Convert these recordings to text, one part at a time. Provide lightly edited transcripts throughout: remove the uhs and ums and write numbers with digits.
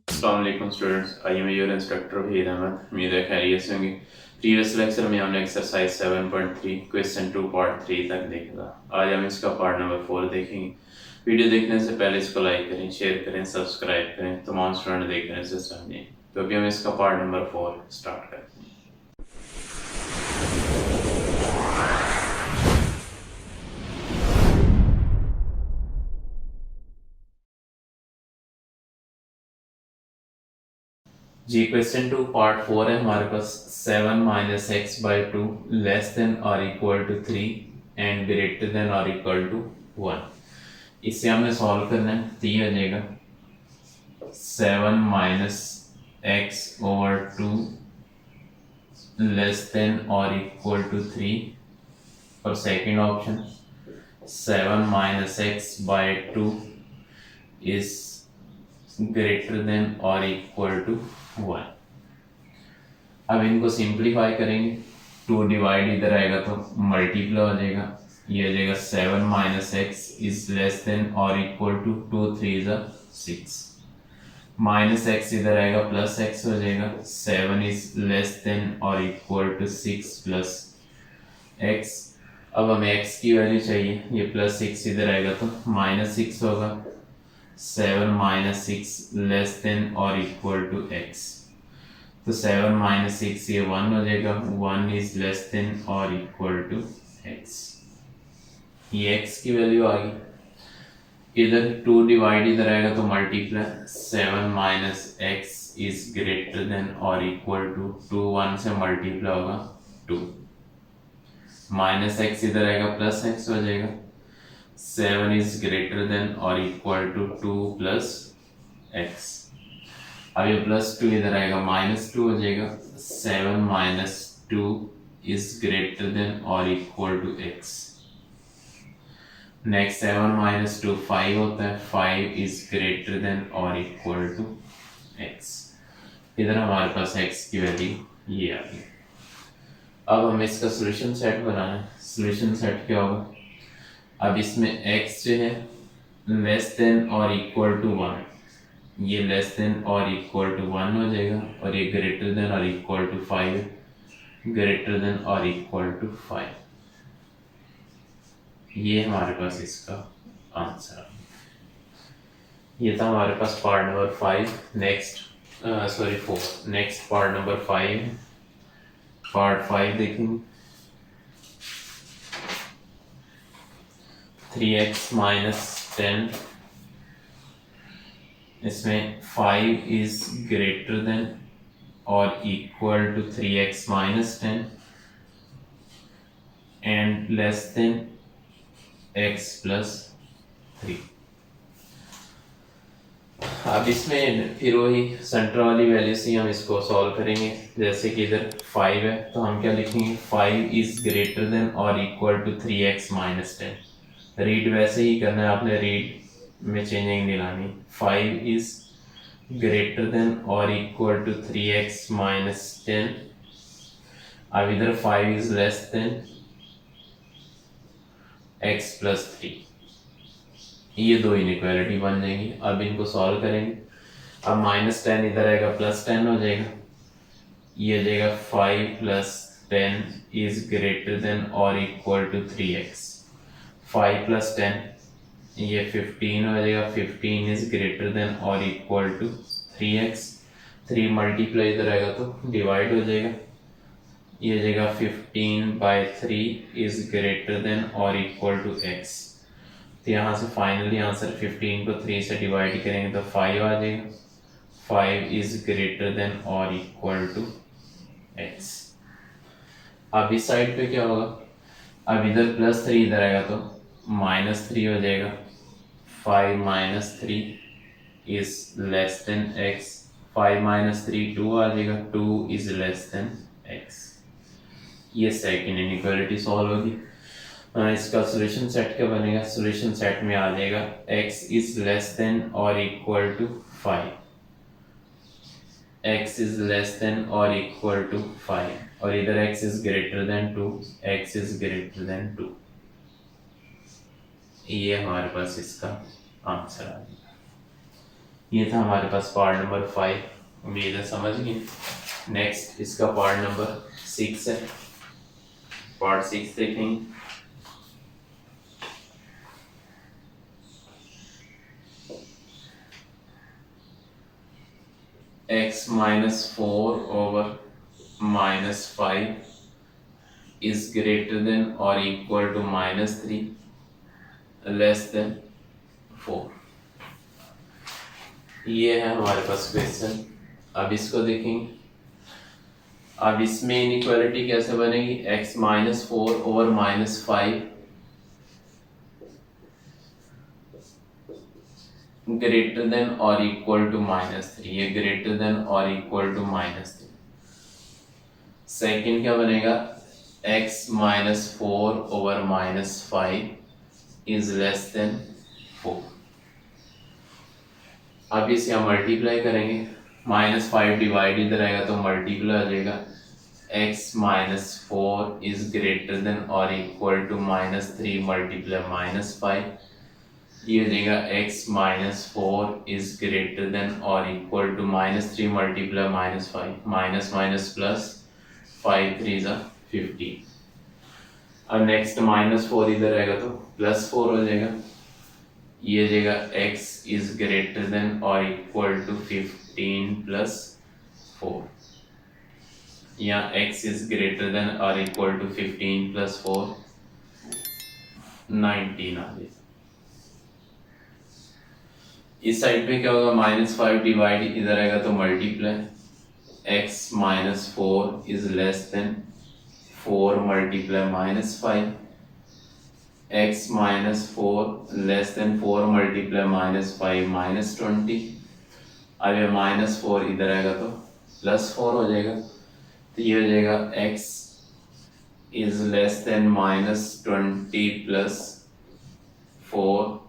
अस्सलाम वालेकुम students, I am your instructor Waheed Ahmed. उम्मीद है खैरियत से होंगी। प्रीवियस लेक्चर में हमने एक्सरसाइज 7.3 क्वेश्चन 2 पार्ट 3 तक देखा था। आज हम इसका पार्ट नंबर 4 देखेंगे। वीडियो देखने से पहले इसको लाइक करें, शेयर करें, सब्सक्राइब करें, तमाम स्टूडेंट देखने से समझें। तो अभी हम इसका पार्ट नंबर 4 स्टार्ट करते हैं। जी क्वेश्चन 2 पार्ट 4 है हमारे पास। 7 minus x by 2 less than और equal to 3 and greater than और इक्वल टू 1। इसे हमने सॉल्व करना है। तो ये हो जाएगा 7 minus x over 2 less than और इक्वल टू 3, और second option 7 minus x by 2 is greater than और इक्वल टू 1। अब इनको सिंप्लीफाई करेंगे। 2 डिवाइड इधर आएगा तो मल्टीप्लाई हो जाएगा। ये हो जाएगा 7 minus x is less than और equal to 2 3 is 6, minus x इधर आएगा प्लस एक्स हो जाएगा। 7 इज लेस देन और इक्वल टू 6 प्लस एक्स। अब हमें एक्स की वैल्यू चाहिए। ये प्लस 6 इधर आएगा तो माइनस 6 होगा। 7 माइनस 6 लेस देन और इक्वल टू एक्स। तो 7 माइनस 6 ये 1 हो जाएगा। 1 इज लेस देन और इक्वल टू एक्स। ये एक्स की वैल्यू आ गई। इधर 2 डिवाइड इधर आएगा तो multiply. 7 minus x is greater than और इक्वल टू 2 1 से मल्टीप्लाई होगा 2, माइनस एक्स इधर आएगा प्लस एक्स हो जाएगा। 7 इज ग्रेटर देन और इक्वल टू 2 प्लस एक्स। अब ये प्लस 2 इधर आएगा माइनस 2 हो जाएगा। 7 माइनस 2 इज ग्रेटर देन और equal to x. Next 7 minus 2 5 होता है। 5 इज ग्रेटर देन और इक्वल टू एक्स। इधर हमारे पास एक्स की वैल्यू ये आ गई। अब हमें इसका सोल्यूशन सेट बनाना है। सोल्यूशन सेट क्या होगा? अब इसमें x जो है लेस देन और इक्वल टू 1, ये लेस देन और इक्वल टू 1 हो जाएगा, और ये ग्रेटर देन और इक्वल टू 5, ग्रेटर देन और इक्वल टू 5। ये हमारे पास इसका आंसर है। ये था हमारे पास part number 5। Next 4। Next part number 5, part 5 देखेंगे। 3x माइनस 10, इसमें 5 इज ग्रेटर देन और equal to 3x minus 10 and less than x plus 3। अब इसमें फिर वही सेंटर वाली वैल्यू से हम इसको सॉल्व करेंगे। जैसे कि इधर 5 है तो हम क्या लिखेंगे? 5 इज ग्रेटर देन और equal to 3x minus 10। Read वैसे ही करना है आपने, रीड में चेंजिंग नहीं लानी। 5 इज ग्रेटर देन और इक्वल टू 3x माइनस 10। अब इधर 5 is less than x plus 3। ये दो इनइक्वालिटी बन जाएंगी। अब इनको सॉल्व करेंगे। अब माइनस 10 इधर आएगा प्लस 10 हो जाएगा। ये हो जाएगा 5 प्लस 10 इज ग्रेटर देन और इक्वल टू 3x। 5 प्लस 10 ये 15 हो जाएगा। 15 इज ग्रेटर देन और इक्वल टू 3x। 3 मल्टीप्लाई इधर आएगा तो डिवाइड हो जाएगा। ये हो जाएगा 15/3 इज ग्रेटर देन और इक्वल टू x। तो यहाँ से फाइनली आंसर 15 को 3 से डिवाइड करेंगे तो 5 आ जाएगा। 5 इज ग्रेटर देन और इक्वल टू x। अब इस साइड पे क्या होगा? अब इधर प्लस 3 इधर आएगा तो माइनस 3 हो जाएगा। 5 minus 3 is less than x। 5 minus 3 2 आ जाएगा। 2 इज लेस देन x। ये सेकेंड इनइक्वालिटी सॉल्व होगी। इसका सोल्यूशन सेट क्या बनेगा? सोल्यूशन सेट में आ जाएगा x इज लेस देन और equal to 5। x is less than और इक्वल टू 5, और इधर x is greater than 2, x is greater than 2। ये हमारे पास इसका आंसर आ गया। ये था हमारे पास पार्ट नंबर 5, उम्मीद है समझ गए। नेक्स्ट इसका पार्ट नंबर 6 है, पार्ट 6 देखेंगे। x minus 4 over minus 5 is greater than or equal to minus 3 less than 4। ये है हमारे पास क्वेश्चन। अब इसको देखेंगे। अब इसमें इनइक्वालिटी कैसे बनेगी, x minus 4 over minus 5 greater than और इक्वल टू माइनस 3, ये ग्रेटर देन और इक्वल टू माइनस 3। सेकेंड क्या बनेगा, x minus 4 over minus 5 is less then 4। अब इसे हम मल्टीप्लाई करेंगे, माइनस 5 डिवाइड इधर आएगा तो मल्टीप्लाई आ जाएगा, x minus 4 is greater than और equal to minus 3 multiply minus 5, ये हो जाएगा x minus 4 is greater than और equal to minus 3 multiply minus 5, minus minus plus, 5 3 जा 15। अब नेक्स्ट माइनस 4 इधर आएगा तो प्लस 4 हो जाएगा, ये हो जाएगा x इज ग्रेटर देन और इक्वल टू 15 प्लस 4, या x इज ग्रेटर देन और इक्वल टू 15 प्लस 4 19 आ जाएगा। इस साइड पे क्या होगा, माइनस 5 डिवाइड इधर आएगा तो multiply, x minus 4 is less then 4 multiply minus 5, x minus 4 less than 4 multiply minus 5 minus 20। अब ये माइनस 4 इधर आएगा तो प्लस 4 हो जाएगा, तो ये हो जाएगा x is less than minus 20 plus 4,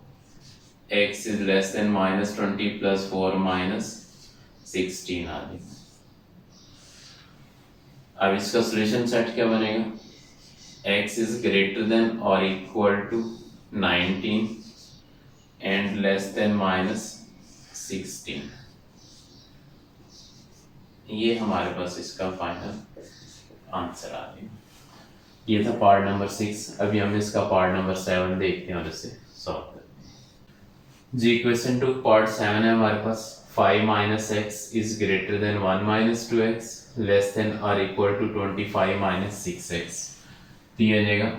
x is less than minus 20 plus 4 minus 16 आ जाएगा। अब इसका सोल्यूशन सेट क्या बनेगा, x इज ग्रेटर देन और equal to 19 and less than minus 16। ये हमारे पास इसका फाइनल आंसर आ गया। ये था पार्ट नंबर 6। अभी हम इसका पार्ट नंबर 7 देखते हैं और इसे सॉल्व करते हैं। जी क्वेश्चन 2 पार्ट 7 है हमारे पास। 5 minus x is greater than 1 minus 2x less than और इक्वल टू 25 माइनस 6x। तो ये हो जाएगा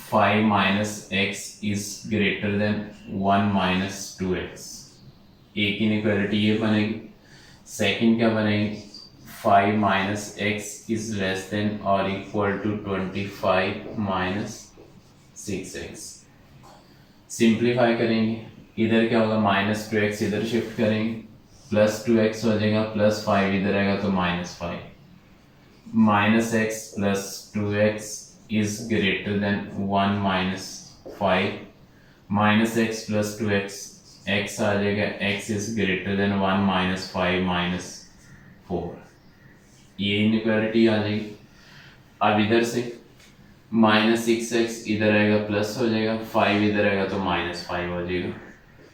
5 minus x is greater than 1 minus 2x। एक इनइक्वालिटी ये बनेगी। सेकंड क्या बनेगी, 5 minus x is less than और equal to 25 minus 6x। Simplify करेंगे, इधर क्या होगा, माइनस 2x इधर शिफ्ट करेंगे, प्लस 2x हो जाएगा, प्लस 5 इधर आएगा तो minus 5, minus x plus 2x is greater than 1 minus 5, minus x plus 2x, x आ जाएगा, x is greater than 1 minus 5 minus 4। ये इनइक्वालिटी आ जाएगी। अब इधर से माइनस 6x इधर आएगा प्लस हो जाएगा, 5 इधर आएगा तो माइनस 5 हो जाएगा,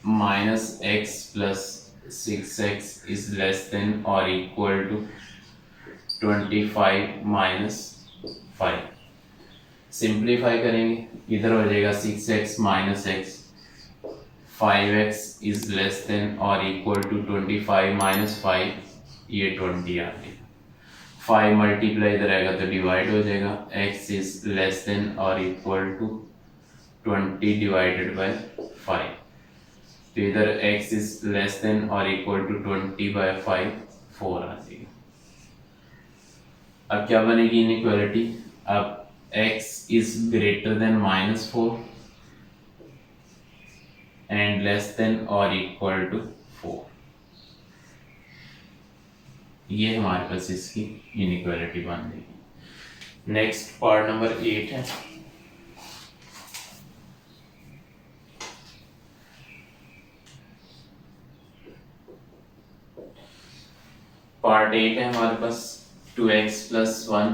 minus x plus 6x is less than और इक्वल टू 25 माइनस 5। सिंप्लीफाई करेंगे, इधर हो जाएगा 6x minus x, 5x is less than और इक्वल टू 25 माइनस 5, ये 20 आ गया। 5 मल्टीप्लाई इधर आएगा तो डिवाइड हो जाएगा, x इज लेस देन और इक्वल टू 20 डिवाइडेड बाय 5, तो इधर x इज लेस देन और इक्वल टू 20 बाय 5 4 आ जाएगा। अब क्या बनेगी इनइक्वालिटी, अब x is greater then minus 4 and less than और इक्वल टू 4। ये हमारे पास इसकी इनइक्वालिटी बन गई। नेक्स्ट पार्ट नंबर 8 है। पार्ट 8 है हमारे पास। 2x plus 1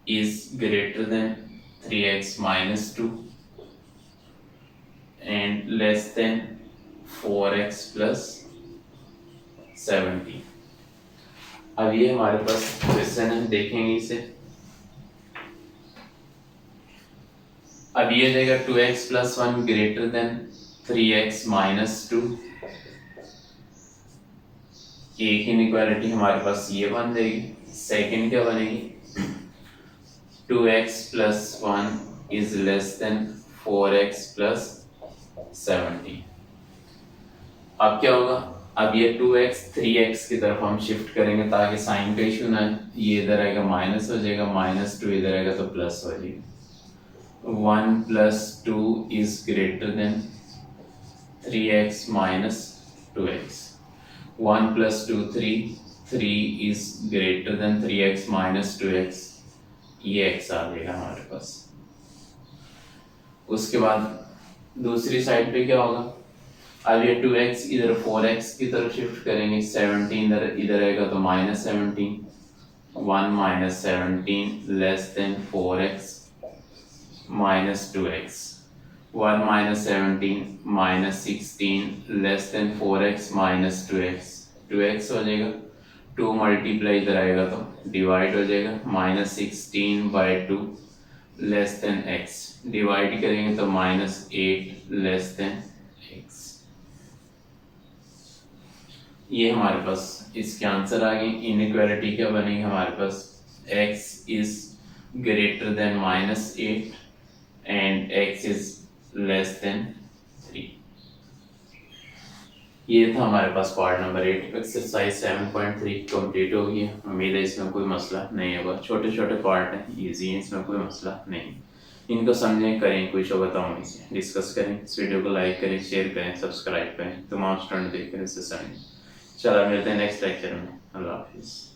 is greater then 3x minus 2 less then 4x plus 17। अब ये हमारे पास क्वेश्चन है, देखेंगे इसे। अब ये देगा 2x plus 1 greater than 3x minus 2। एक इनइक्वालिटी हमारे पास ये बन जाएगी। सेकंड क्या बनेगी, 2x plus 1 is less then 4x plus 17। अब क्या होगा, अब ये 2x 3x की तरफ हम शिफ्ट करेंगे ताकि साइन का इशू ना है। ये इधर आएगा माइनस हो जाएगा, माइनस 2 इधर आएगा तो प्लस हो जाएगा। 1 plus 2 is greater then 3x minus 2x। 1 plus 2 3 is greater then 3x minus 2x। ये x आ जाएगा हमारे पास। उसके बाद दूसरी साइड पे क्या होगा, अब ये 2x इधर 4x की तरफ शिफ्ट करेंगे, 17 इधर आएगा तो minus 17। 1 minus 17 less than 4x minus 2x। 1 minus 17 minus 16 less than 4x minus 2x। 2x हो जाएगा, 2 मल्टीप्लाई इधर आएगा तो डिवाइड हो जाएगा, minus 16 by 2 less than x। Divide करेंगे तो माइनस 8 लेस देन x। ये हमारे पास इसके आंसर आ गए। इनइक्वालिटी क्या बनेगी हमारे पास, x is greater then minus 8 and x is less then 3। ये था हमारे पास पार्ट नंबर 8। एक्सरसाइज 7.3 कंप्लीट हो गई। उम्मीद है इसमें कोई मसला नहीं होगा। छोटे छोटे पार्ट हैं, इजी हैं, इसमें कोई मसला नहीं। इनको समझें, करें, कुछ होगा तो हम इसे डिस्कस करें। इस वीडियो को लाइक करें, शेयर करें, सब्सक्राइब करें, तमाम स्टूडेंट देख कर इसे समझें। चलो मिलते हैं नेक्स्ट लेक्चर में। अल्लाह हाफिज़।